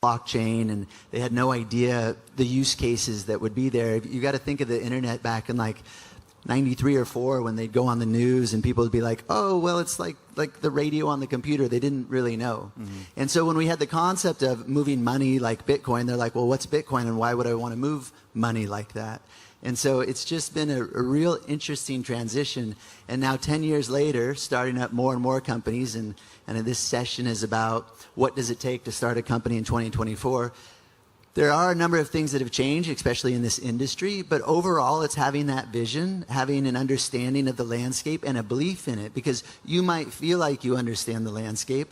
blockchain, and they had no idea the use cases that would be there. You got to think of the internet back in like 93 or 4 when they'd go on the news and people would be like, oh, well, it's like the radio on the computer. They didn't really know. And so when we had the concept of moving money like Bitcoin, they're like, well, what's Bitcoin and why would I want to move money like that? And so it's just been a real interesting transition. And now 10 years later, starting up more and more companies, and this session is about what does it take to start a company in 2024. There are a number of things that have changed, especially in this industry, but overall it's having that vision, having an understanding of the landscape and a belief in it, because you might feel like you understand the landscape,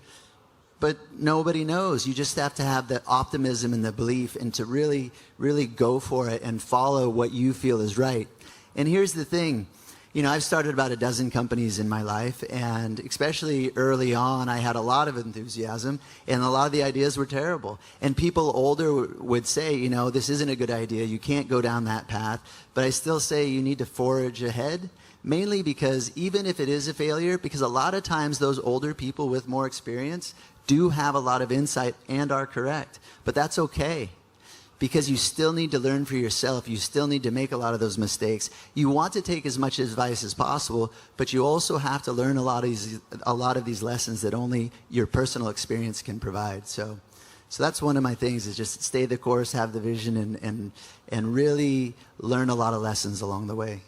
but nobody knows. You just have to have the optimism and the belief and to really, really go for it and follow what you feel is right. And here's the thing. You know, I've started about a dozen companies in my life, and especially early on, I had a lot of enthusiasm, and a lot of the ideas were terrible. And people older would say, you know, this isn't a good idea. You can't go down that path. But I still say you need to forge ahead, mainly because even if it is a failure, because a lot of times those older people with more experience do have a lot of insight and are correct. But that's okay, because you still need to learn for yourself. You still need to make a lot of those mistakes. You want to take as much advice as possible, but you also have to learn a lot of these lessons that only your personal experience can provide. So that's one of my things, is just stay the course, have the vision, and really learn a lot of lessons along the way.